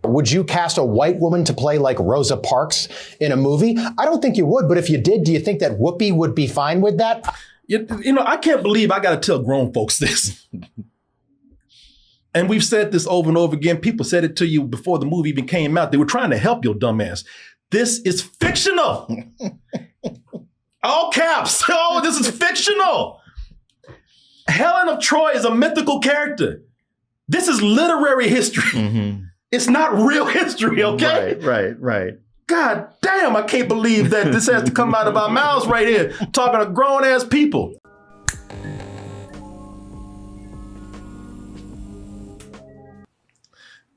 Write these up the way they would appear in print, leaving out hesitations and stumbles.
Would you cast a white woman to play like Rosa Parks in a movie? I don't think you would, but if you did, do you think that Whoopi would be fine with that? You know, I can't believe I got to tell grown folks this. And we've said this over and over again. People said it to you before the movie even came out. They were trying to help your dumbass. This is fictional. All caps. Oh, this is fictional. Helen of Troy is a mythical character. This is literary history. Mm-hmm. It's not real history, okay? Right. God damn, I can't believe that this has to come out of our mouths right here, talking to grown-ass people.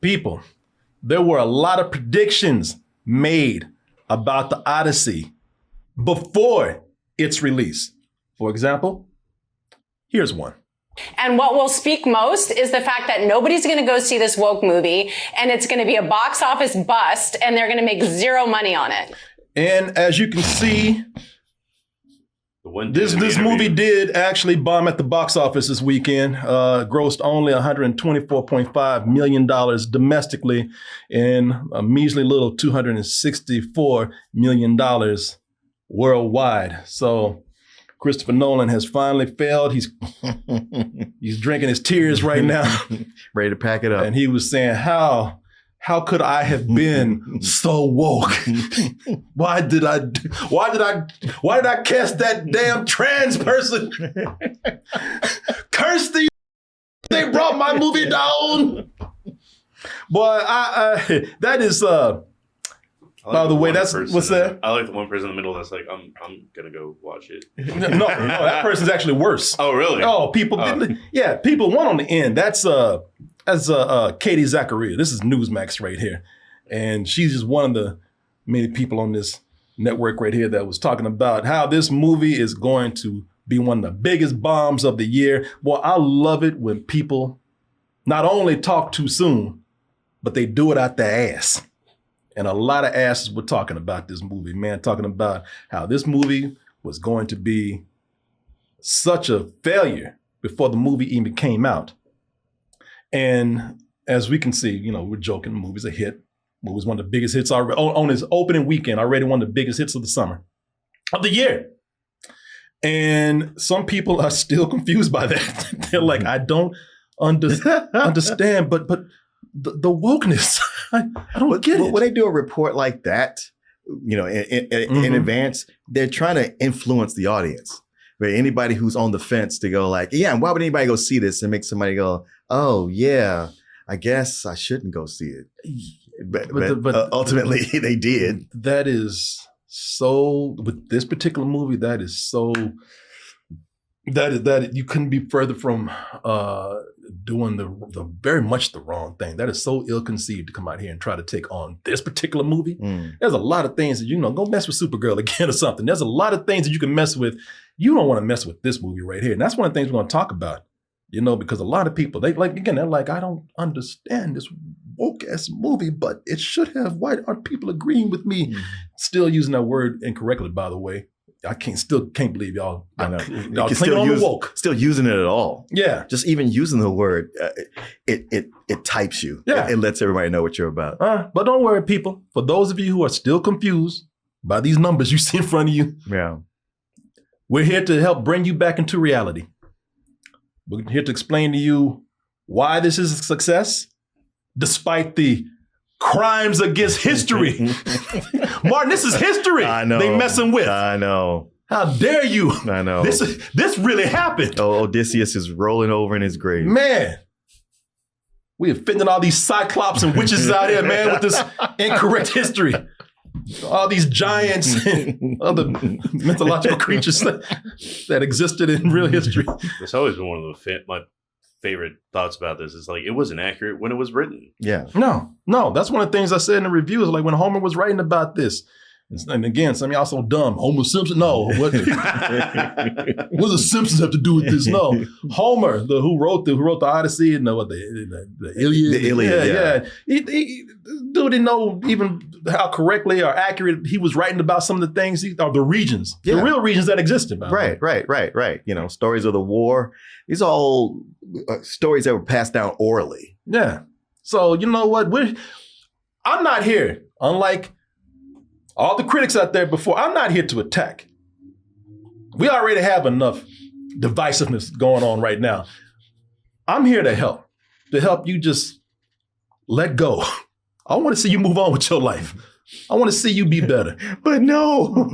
People, there were a lot of predictions made about the Odyssey before its release. For example, here's one. And what will speak most is the fact that nobody's going to go see this woke movie, and it's going to be a box office bust, and they're going to make zero money on it. And as you can see, this movie did actually bomb at the box office this weekend, grossed only $124.5 million domestically and a measly little $264 million worldwide. So Christopher Nolan has finally failed. He's drinking his tears right now. Ready to pack it up. And he was saying, how could I have been so woke? Why did I cast that damn trans person? Curse the they brought my movie down. Boy, that is by the way, that's what's that? I like the one person in the middle that's like, I'm gonna go watch it. No, that person's actually worse. Oh, really? Oh, people one on the end. That's Katie Zachariah. This is Newsmax right here. And she's just one of the many people on this network right here that was talking about how this movie is going to be one of the biggest bombs of the year. Boy, I love it when people not only talk too soon, but they do it out their ass. And a lot of asses were talking about this movie, man, talking about how this movie was going to be such a failure before the movie even came out. And as we can see, we're joking, the movie's a hit. The movie's one of the biggest hits already, on its opening weekend, already one of the biggest hits of the summer, of the year. And some people are still confused by that. They're like, I don't understand, but the wokeness, I don't get it. When they do a report like that, in advance, they're trying to influence the audience. Right? Anybody who's on the fence to go like, yeah, why would anybody go see this and make somebody go, oh yeah, I guess I shouldn't go see it. But ultimately they did. That is so, with this particular movie, that you couldn't be further from doing the very much the wrong thing. That is so ill-conceived to come out here and try to take on this particular movie. There's a lot of things that, go mess with Supergirl again or something. There's a lot of things that you can mess with. You don't want to mess with this movie right here. And that's one of the things we're going to talk about, because a lot of people, they're like, I don't understand this woke-ass movie, but it should have. Why aren't people agreeing with me? Still using that word incorrectly, by the way. I still can't believe y'all. I know. Y'all clinging on the woke. Still using it at all. Yeah. Just even using the word, it types you. Yeah. It lets everybody know what you're about. But don't worry, people. For those of you who are still confused by these numbers you see in front of you, we're here to help bring you back into reality. We're here to explain to you why this is a success, despite the crimes against history. Martin, this is history. I know. They messing with. I know. How dare you? I know. This really happened. Oh, Odysseus is rolling over in his grave. Man, we offending all these cyclops and witches out here, man, with this incorrect history. All these giants and other mythological creatures that existed in real history. It's always been one of my favorite thoughts about this. Is like, it wasn't accurate when it was written. Yeah. No. That's one of the things I said in the reviews. Like when Homer was writing about this, and again, some of y'all so dumb. Homer Simpson? No. What does the Simpsons have to do with this? No. Homer, who wrote the Odyssey and the Iliad. The Iliad, yeah. He didn't know even how correctly or accurate he was writing about some of the things, or the regions, the real regions that existed. Right. Stories of the war. These are all stories that were passed down orally. Yeah. So you know what? I'm not here, unlike all the critics out there before, I'm not here to attack. We already have enough divisiveness going on right now. I'm here to help you just let go. I want to see you move on with your life. I want to see you be better. But no,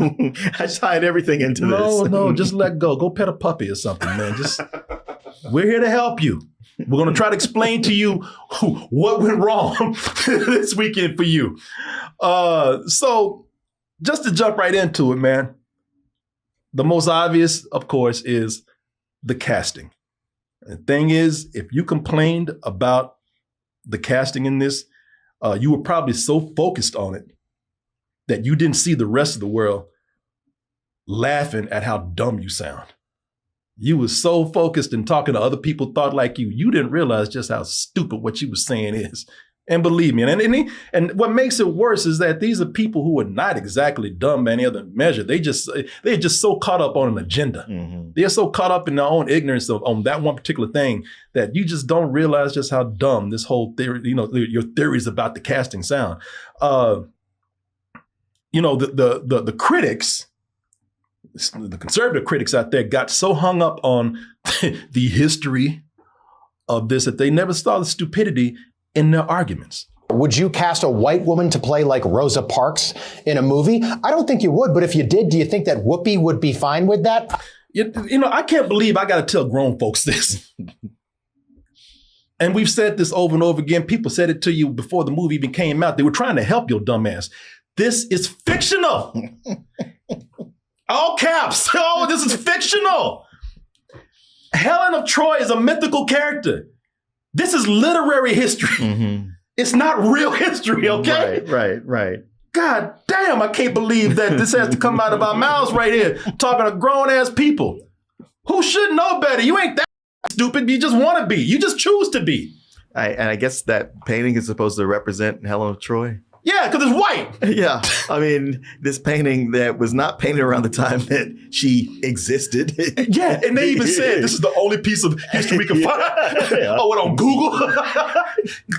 I tied everything into this. No, just let go. Go pet a puppy or something, man. We're here to help you. We're going to try to explain to you what went wrong this weekend for you. So just to jump right into it, man, the most obvious, of course, is the casting. The thing is, if you complained about the casting in this, you were probably so focused on it that you didn't see the rest of the world laughing at how dumb you sound. You were so focused in talking to other people thought like you didn't realize just how stupid what you were saying is. And believe me, and what makes it worse is that these are people who are not exactly dumb by any other measure. They're just so caught up on an agenda. Mm-hmm. They're so caught up in their own ignorance on that one particular thing that you just don't realize just how dumb this whole theory, your theories about the casting sound. The critics, the conservative critics out there got so hung up on the history of this that they never saw the stupidity in their arguments. Would you cast a white woman to play like Rosa Parks in a movie? I don't think you would, but if you did, do you think that Whoopi would be fine with that? I can't believe I got to tell grown folks this. And we've said this over and over again. People said it to you before the movie even came out. They were trying to help your dumb ass. This is fictional. All caps. Oh, this is fictional. Helen of Troy is a mythical character. This is literary history. Mm-hmm. It's not real history, okay? Right. God damn, I can't believe that this has to come out of our mouths right here, talking to grown-ass people who should know better. You ain't that stupid. You just want to be. You just choose to be. And I guess that painting is supposed to represent Helen of Troy. Yeah, because it's white. Yeah. I mean, this painting that was not painted around the time that she existed. Yeah, and they even said this is the only piece of history we can find. Yeah. Oh, what, on Google?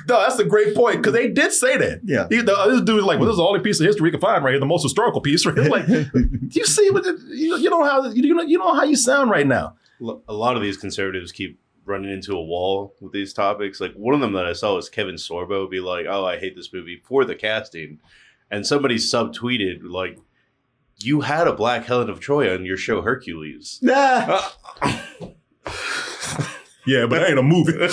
No, that's a great point, because they did say that. Yeah. This dude was like, well, this is the only piece of history we can find right here, the most historical piece. Right? It's like, do you see what you know how you sound right now? A lot of these conservatives keep running into a wall with these topics. Like, one of them that I saw was Kevin Sorbo be like, oh, I hate this movie for the casting. And somebody subtweeted, like, you had a black Helen of Troy on your show Hercules. Nah. Yeah, but it ain't a movie. and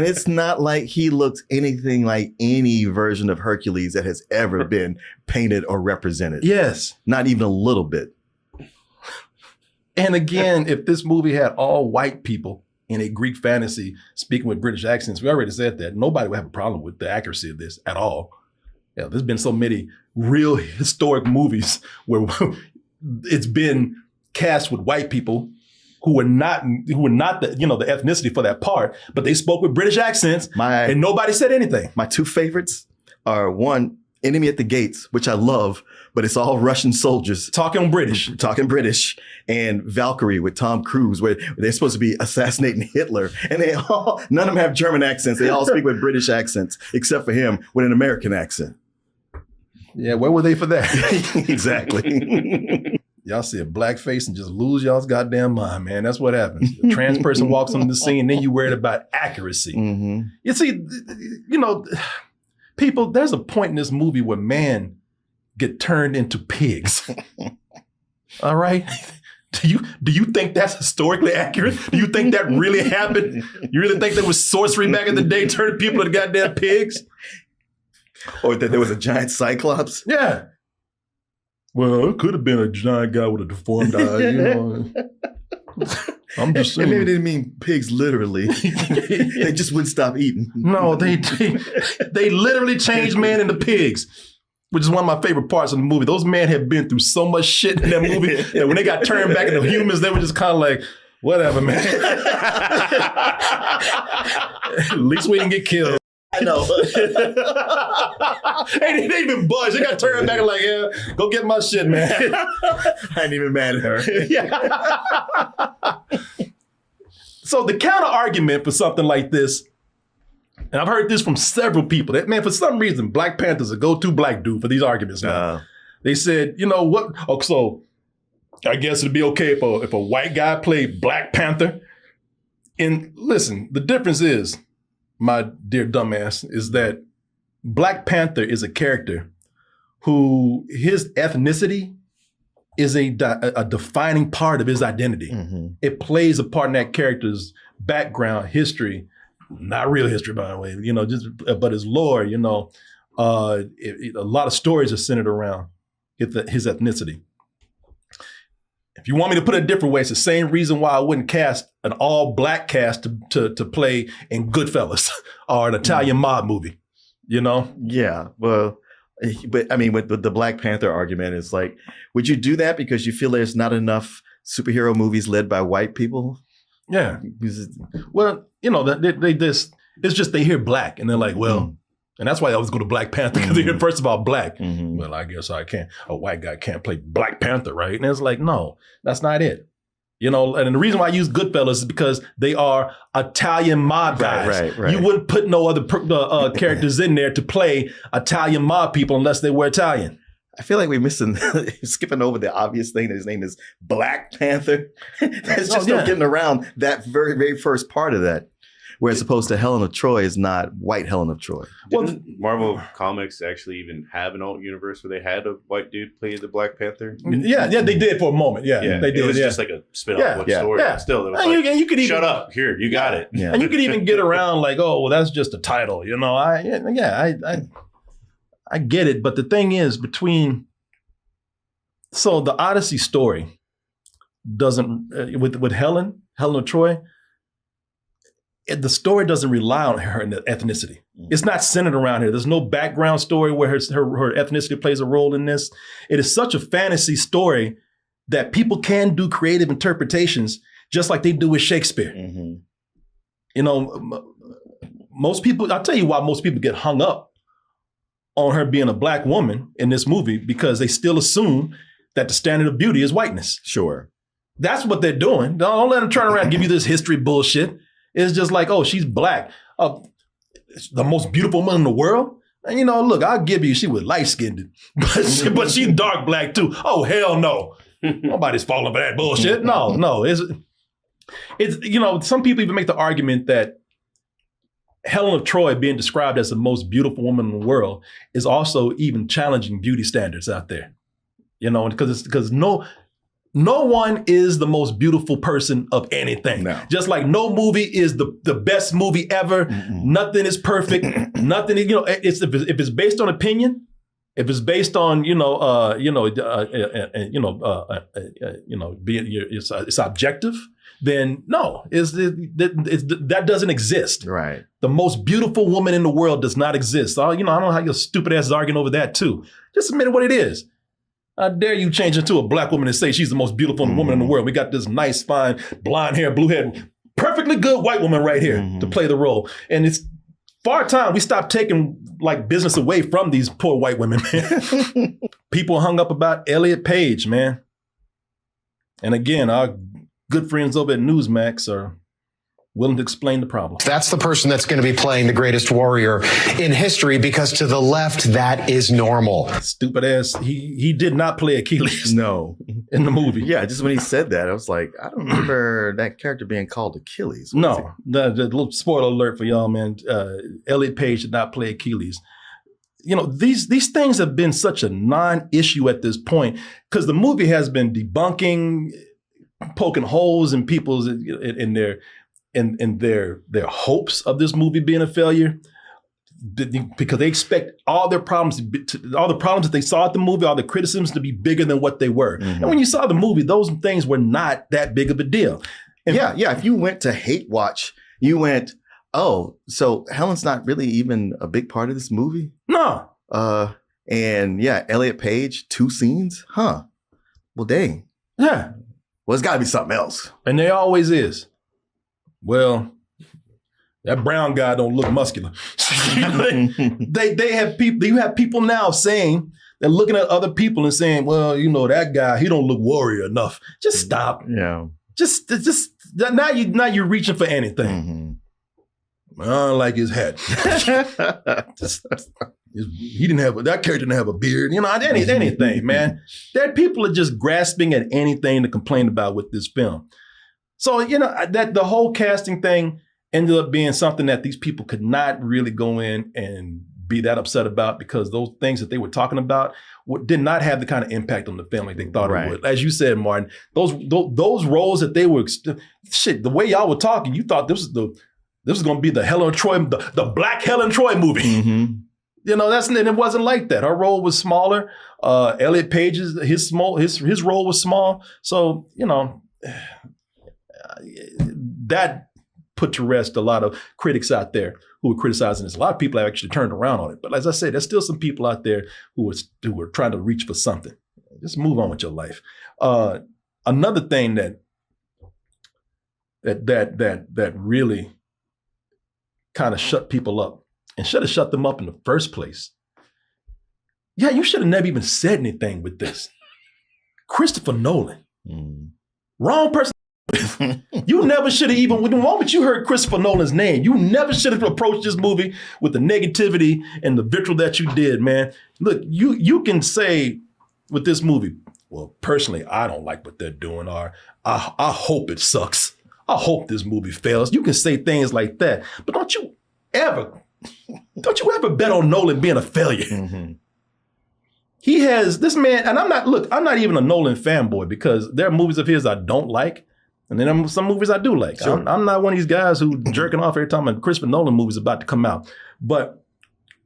it's not like he looks anything like any version of Hercules that has ever been painted or represented. Yes. Not even a little bit. And again, if this movie had all white people in a Greek fantasy speaking with British accents, we already said that, nobody would have a problem with the accuracy of this at all. Yeah, there's been so many real historic movies where it's been cast with white people who were not the ethnicity for that part, but they spoke with British accents and nobody said anything. My two favorites are, one, Enemy at the Gates, which I love, but it's all Russian soldiers. Talking British. And Valkyrie with Tom Cruise, where they're supposed to be assassinating Hitler. And none of them have German accents. They all speak with British accents, except for him with an American accent. Yeah, where were they for that? Exactly. Y'all see a black face and just lose y'all's goddamn mind, man. That's what happens. A trans person walks on the scene, then you worried about accuracy. Mm-hmm. You see, people, there's a point in this movie where men get turned into pigs. All right? Do you think that's historically accurate? Do you think that really happened? You really think there was sorcery back in the day turning people into goddamn pigs? Or that there was a giant cyclops? Yeah. Well, it could have been a giant guy with a deformed eye, I'm just saying. And maybe they didn't mean pigs literally. They just wouldn't stop eating. No, they literally changed men into pigs, which is one of my favorite parts of the movie. Those men had been through so much shit in that movie that when they got turned back into humans, they were just kind of like, whatever, man. At least we didn't get killed. I know. They didn't even budge. They got turned back and like, yeah, go get my shit, man. I ain't even mad at her. Yeah. So the counter argument for something like this and I've heard this from several people, that, man, for some reason, Black Panther's a go-to black dude for these arguments now. They said, you know what? Oh, so I guess it'd be okay if a white guy played Black Panther. And listen, the difference is, my dear dumbass, is that Black Panther is a character who his ethnicity is a defining part of his identity. It plays a part in that character's background, history, not real history, by the way, you know, but his lore, you know, a lot of stories are centered around his ethnicity. If you want me to put it a different way, it's the same reason why I wouldn't cast an all-black cast to play in Goodfellas or an Italian mob movie, you know? Yeah, well, but I mean, with the Black Panther argument, it's like, would you do that because you feel there's not enough superhero movies led by white people? Yeah. Well, you know, it's just they hear black and they're like, well, and that's why I always go to Black Panther, because they hear first of all black. Well, I guess I can't. A white guy can't play Black Panther, right? And it's like, no, that's not it. You know, and the reason why I use Goodfellas is because they are Italian mob guys. Right. You wouldn't put no other characters in there to play Italian mob people unless they were Italian. I feel like we're skipping over the obvious thing that his name is Black Panther. There's just no getting around that very, very first part of that. Where as opposed to Helen of Troy is not white Helen of Troy. Didn't Marvel Comics actually even have an alt universe where they had a white dude play the Black Panther? Yeah, they did for a moment. Yeah, they did. It was just like a spin-off story. Yeah. Still, it was like, you could even, shut up, here, you got it. Yeah. And you could even get around like, oh, well, that's just a title. You know, I get it. But the thing is, so the Odyssey story doesn't, with Helen of Troy, the story doesn't rely on her ethnicity. It's not centered around her. There's no background story where her ethnicity plays a role in this. It is such a fantasy story that people can do creative interpretations just like they do with Shakespeare. You know, most people, I'll tell you why most people get hung up on her being a black woman in this movie, because they still assume that the standard of beauty is whiteness. Sure. That's what they're doing. Don't let them turn around and give you this history bullshit. It's just like, oh, she's black. The most beautiful woman in the world. And you know, look, I'll give you, she was light-skinned, but she's dark black too. Oh, hell no. Nobody's falling for that bullshit. No. It's, you know, some people even make the argument that Helen of Troy being described as the most beautiful woman in the world is also even challenging beauty standards out there. You know, because no one is the most beautiful person of anything. No. Just like no movie is the best movie ever. Nothing is perfect. Nothing, you know, if it's based on opinion, if it's based on, it's objective, then no, that doesn't exist. Right. The most beautiful woman in the world does not exist. I don't know how your stupid ass is arguing over that too. Just admit what it is. How dare you change into a black woman and say she's the most beautiful woman in the world? We got this nice, fine, blonde hair, blue hair, perfectly good white woman right here to play the role. And it's far time we stop taking like business away from these poor white women, man. People hung up about Elliot Page, man. And again, our good friends over at Newsmax are willing to explain the problem. That's the person that's going to be playing the greatest warrior in history, because to the left, that is normal. Stupid ass. He did not play Achilles. No. In the movie. Yeah, just when he said that, I was like, I don't remember that character being called Achilles. No. The little spoiler alert for y'all, man. Elliot Page did not play Achilles. You know, these things have been such a non-issue at this point, because the movie has been debunking, poking holes in people's in their hopes of this movie being a failure, because they expect all their problems, all the problems that they saw at the movie, all the criticisms to be bigger than what they were. And when you saw the movie, those things were not that big of a deal. And yeah. If you went to hate watch, you went, oh, so Helen's not really even a big part of this movie? No. And yeah, Elliot Page, 2 scenes? Huh. Well, dang. Yeah. Well, it's got to be something else. And there always is. Well, that brown guy don't look muscular. they have people. You have people now saying, they're looking at other people and saying, well, you know, that guy, he don't look warrior enough. Just stop. Yeah. Just now you're reaching for anything. I don't like his hat. He didn't have that character didn't have a beard. Anything, man. That people are just grasping at anything to complain about with this film. So, that the whole casting thing ended up being something that these people could not really go in and be that upset about, because those things that they were talking about did not have the kind of impact on the film like they thought it would. As you said, Martin, those roles that they were, the way y'all were talking, you thought this was going to be the Helen Troy, the Black Helen Troy movie. Mm-hmm. And it wasn't like that. Her role was smaller. Elliot Page's his role was small. So that put to rest a lot of critics out there who were criticizing this. A lot of people have actually turned around on it. But as I said, there's still some people out there who are trying to reach for something. Just move on with your life. Another thing that really kind of shut people up, and should have shut them up in the first place. Yeah, you should have never even said anything with this. Christopher Nolan. Wrong person. You never should have even, the moment you heard Christopher Nolan's name, you never should have approached this movie with the negativity and the vitriol that you did, man. Look, you can say with this movie, well, personally, I don't like what they're doing, or I hope it sucks. I hope this movie fails. You can say things like that, but don't you ever bet on Nolan being a failure. Mm-hmm. He has, this man, and I'm not even a Nolan fanboy, because there are movies of his I don't like, and then some movies I do like. Sure. I'm not one of these guys who jerking off every time a Christopher Nolan movie is about to come out. But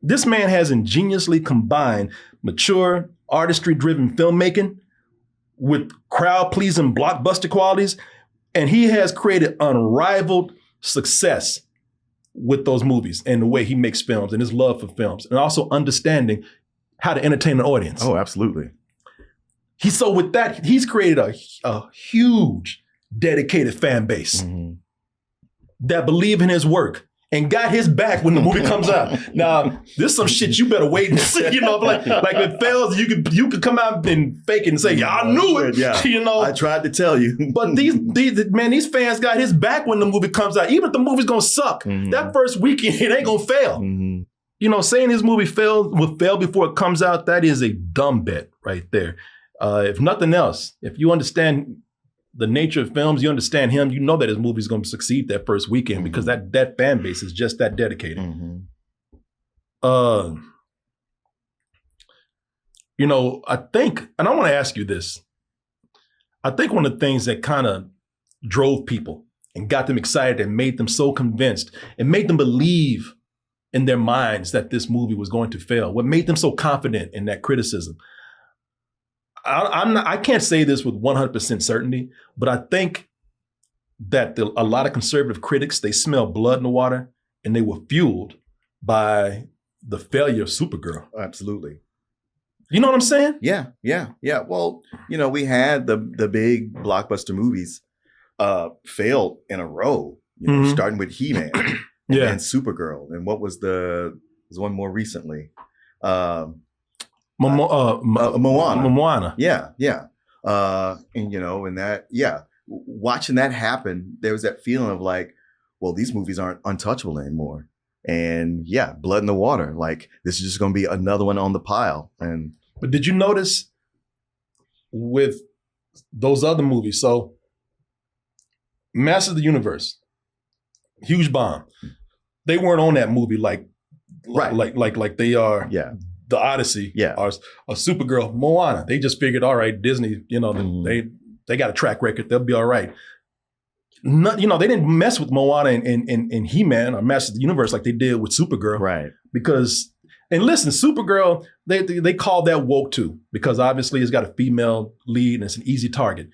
this man has ingeniously combined mature, artistry-driven filmmaking with crowd-pleasing blockbuster qualities, and he has created unrivaled success with those movies and the way he makes films and his love for films, and also understanding how to entertain an audience. Oh, absolutely. So with that, he's created a huge, dedicated fan base that believe in his work and got his back when the movie comes out. Now, there's some shit you better wait and see. Like if it fails, you could come out and fake it and say, "Yeah, I knew it." Yeah. I tried to tell you. But these fans got his back when the movie comes out. Even if the movie's gonna suck, that first weekend it ain't gonna fail. Saying his movie will fail before it comes out, that is a dumb bet right there. If nothing else, if you understand the nature of films, you understand him, you know that his movie is going to succeed that first weekend because that fan base is just that dedicated. I think, and I want to ask you this, I think one of the things that kind of drove people and got them excited and made them so convinced and made them believe in their minds that this movie was going to fail, what made them so confident in that criticism, I can't say this with 100% certainty, but I think that a lot of conservative critics, they smell blood in the water, and they were fueled by the failure of Supergirl. Absolutely. You know what I'm saying? Yeah. Well, we had the big blockbuster movies failed in a row, starting with He-Man and Supergirl. And what was there's one more recently? Moana. Yeah. And that, watching that happen, there was that feeling of like, well, these movies aren't untouchable anymore. And blood in the water. Like, this is just going to be another one on the pile. But did you notice with those other movies? So, Masters of the Universe, huge bomb. They weren't on that movie like they are. Yeah. The Odyssey, or Supergirl, Moana. They just figured, all right, Disney, they got a track record. They'll be all right. They didn't mess with Moana and He-Man or Masters of the Universe like they did with Supergirl. Right. Because, and listen, Supergirl, they call that woke too, because obviously it's got a female lead and it's an easy target.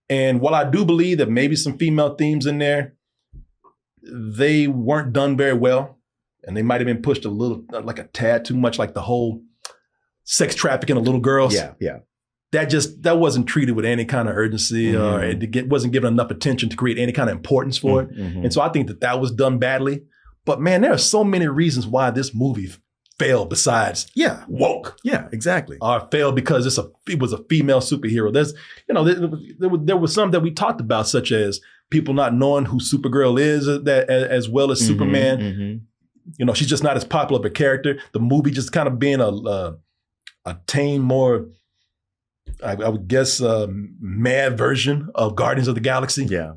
And while I do believe that maybe some female themes in there, they weren't done very well. And they might have been pushed a little, like a tad too much, like the whole sex trafficking of little girls. Yeah. That wasn't treated with any kind of urgency, or it wasn't given enough attention to create any kind of importance for it. And so I think that was done badly. But man, there are so many reasons why this movie failed besides Yeah. woke. Yeah, exactly. Or failed because it was a female superhero. There's, there was some that we talked about, such as people not knowing who Supergirl is, that as well as Superman. Mm-hmm. She's just not as popular of a character. The movie just kind of being a tame, more, I would guess, mad version of Guardians of the Galaxy. Yeah.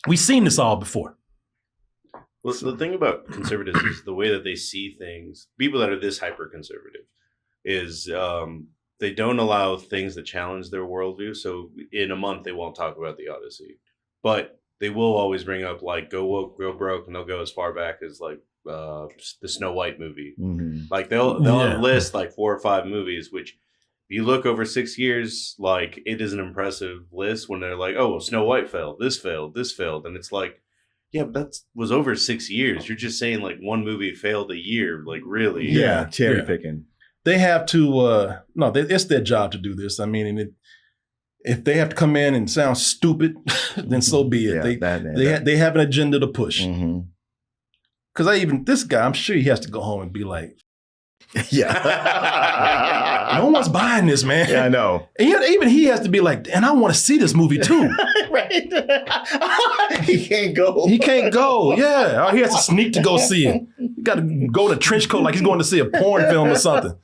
We've seen this all before. Well, the thing about conservatives is the way that they see things. People that are this hyper conservative is they don't allow things that challenge their worldview. So in a month, they won't talk about the Odyssey, but they will always bring up like Go Woke, Go Broke, and they'll go as far back as like the Snow White movie. Mm-hmm. Like they'll list like 4 or 5 movies, which if you look over 6 years, like it is an impressive list when they're like, oh, well, Snow White failed, this failed, this failed. And it's like, yeah, but that was over 6 years. You're just saying like one movie failed a year. Like really? Yeah, cherry picking. They have to, it's their job to do this. I mean, if they have to come in and sound stupid, then so be it. Yeah, they have an agenda to push. Mm-hmm. Because this guy, I'm sure he has to go home and be like, yeah. no one's buying this, man. Yeah, I know. And even he has to be like, and I want to see this movie too. Right. He can't go. He can't go. Yeah. Or he has to sneak to go see it. You got to go in a trench coat like he's going to see a porn film or something.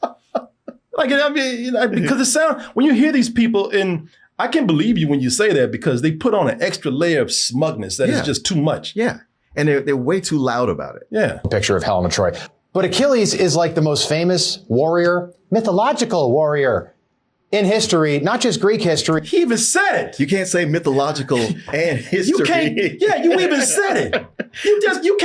Like, I mean, because it sounds, when you hear these people, and I can believe you when you say that, because they put on an extra layer of smugness that is just too much. Yeah. And they're way too loud about it. Yeah. Picture of Helen of Troy. But Achilles is like the most famous warrior, mythological warrior in history, not just Greek history. He even said it. You can't say mythological and history. You can't. Yeah, you even said it. You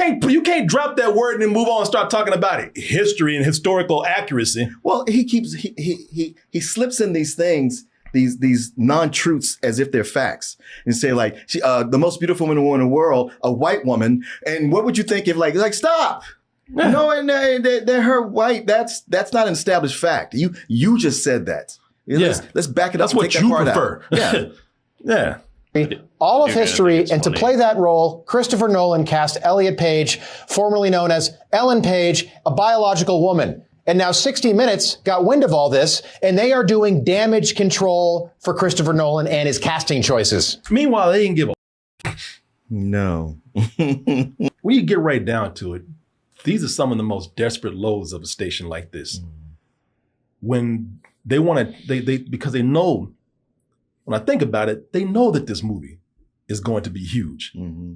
can't drop that word and then move on and start talking about it. History and historical accuracy. Well, he slips in these things, these non-truths as if they're facts, and say like, the most beautiful woman in the world, a white woman. And what would you think if like stop? Yeah. No, and they're her white. That's not an established fact. You just said that. Let's back it up. That's what you prefer. Yeah. Yeah. All of history, and to play that role, Christopher Nolan cast Elliot Page, formerly known as Ellen Page, a biological woman. And now 60 Minutes got wind of all this, and they are doing damage control for Christopher Nolan and his casting choices. Meanwhile, they didn't give a no. When you get right down to it, these are some of the most desperate lows of a station like this. When they want to, they because they know, when I think about it, they know that this movie is going to be huge. Mm-hmm.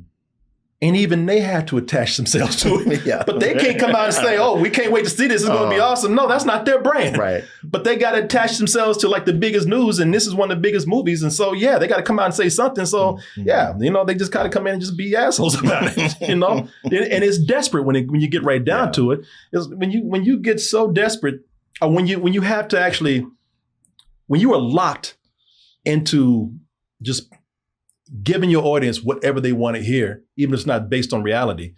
And even they have to attach themselves to it. Yeah. But they can't come out and say, oh, we can't wait to see this. It's going to be awesome. No, that's not their brand. Right. But they got to attach themselves to like the biggest news. And this is one of the biggest movies. And so, yeah, they got to come out and say something. So, yeah, they just got to come in and just be assholes about it, And it's desperate when you get right down to it. It's when you get so desperate, or when you have to actually, when you are locked into just giving your audience whatever they want to hear, even if it's not based on reality,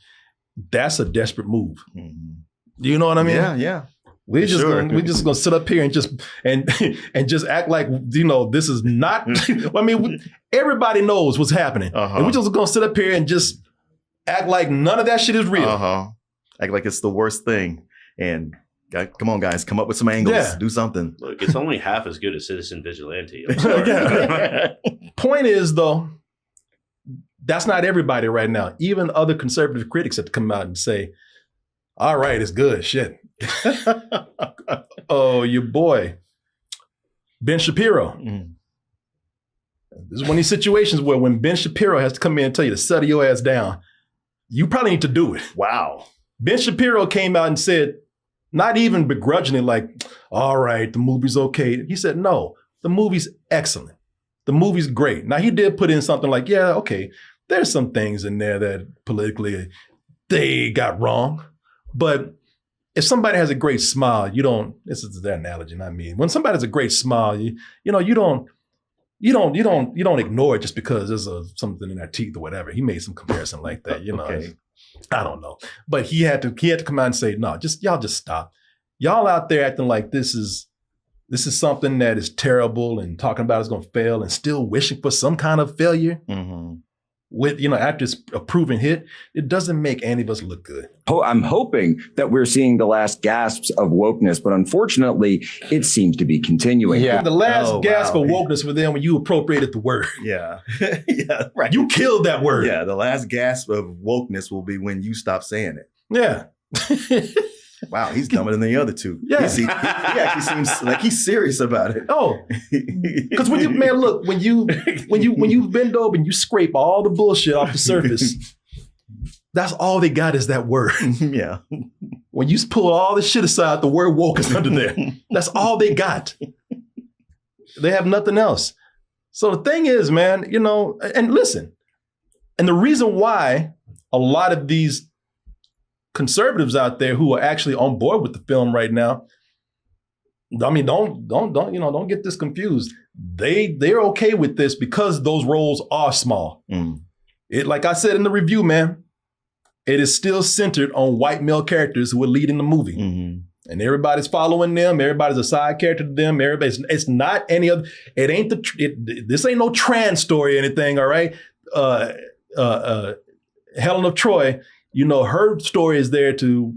that's a desperate move. Mm-hmm. Do you know what I mean? Yeah. We're just gonna sit up here and just act like this is not. I mean, everybody knows what's happening, and we're just gonna sit up here and just act like none of that shit is real. Act like it's the worst thing. And come on, guys, come up with some angles. Yeah. Do something. Look, it's only half as good as Citizen Vigilante. Point is, though, that's not everybody right now. Even other conservative critics have to come out and say, all right, it's good. Shit. Oh, your boy, Ben Shapiro. Mm. This is one of these situations where when Ben Shapiro has to come in and tell you to settle your ass down, you probably need to do it. Wow. Ben Shapiro came out and said, not even begrudgingly like, all right, the movie's okay. He said, no, the movie's excellent. The movie's great. Now, he did put in something like, yeah, okay, there's some things in there that politically they got wrong. But if somebody has a great smile, this is their analogy, not me. When somebody has a great smile, you don't ignore it just because there's something in their teeth or whatever. He made some comparison like that, Okay. I don't know. But he had to come out and say, no, y'all just stop. Y'all out there acting like this is something that is terrible and talking about it's going to fail and still wishing for some kind of failure. Mm-hmm. with, after it's a proven hit, it doesn't make any of us look good. I'm hoping that we're seeing the last gasps of wokeness, but unfortunately, it seems to be continuing. Yeah. The last gasp of wokeness for them when you appropriated the word. Yeah. Yeah, right. You killed that word. Yeah, the last gasp of wokeness will be when you stop saying it. Yeah. Wow, he's dumber than the other two. Yeah. He actually seems like he's serious about it. Oh, because when you bend over and you scrape all the bullshit off the surface, that's all they got is that word. Yeah. When you pull all the shit aside, the word woke is under there. That's all they got. They have nothing else. So the thing is, man, and listen, and the reason why a lot of these conservatives out there who are actually on board with the film right now, I mean, don't get this confused. They're okay with this because those roles are small. It, like I said in the review, man, it is still centered on white male characters who are leading the movie. And everybody's following them. Everybody's a side character to them. It's not any other. It ain't this ain't no trans story or anything. All right. Helen of Troy, her story is there to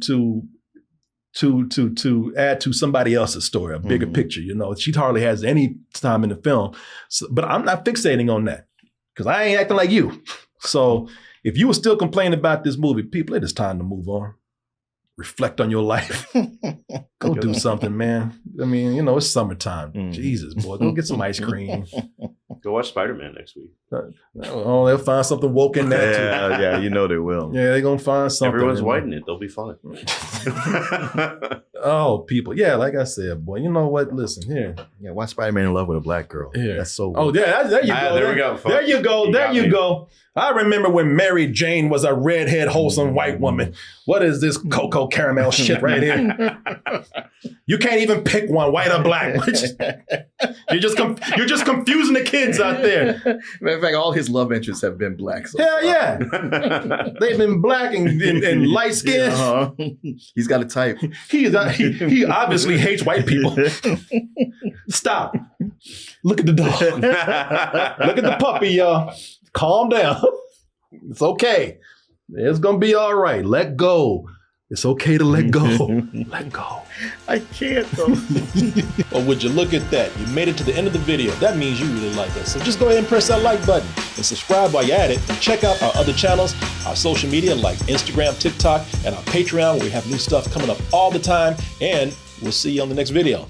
add to somebody else's story, a bigger picture. She hardly has any time in the film. So, but I'm not fixating on that because I ain't acting like you. So if you were still complaining about this movie, people, it is time to move on. Reflect on your life. Go do something, man. I mean, it's summertime. Jesus, boy, go get some ice cream. Go watch Spider-Man next week. Oh, they'll find something woke in there too. Yeah, they will. Yeah, they're going to find something. Everyone's whiting it. They'll be fine. Oh, people. Yeah, like I said, boy, you know what? Listen, here. Yeah, why Spider-Man in love with a black girl? Here. That's so weird. Oh, yeah, there you go. There we go. There you go. There you go. I remember when Mary Jane was a redhead, wholesome white woman. What is this cocoa caramel shit right here? You can't even pick one, white or black. You're just confusing the kids out there. Matter of fact, all his love interests have been black. So Hell yeah. They've been black and light skinned. Yeah, He's got a type. He obviously hates white people. Stop. Look at the dog. Look at the puppy, y'all. Calm down. It's okay. It's going to be all right. Let go. It's okay to let go. Let go. I can't though. Well, would you look at that? You made it to the end of the video. That means you really like us. So just go ahead and press that like button and subscribe while you're at it. And check out our other channels, our social media like Instagram, TikTok, and our Patreon where we have new stuff coming up all the time. And we'll see you on the next video.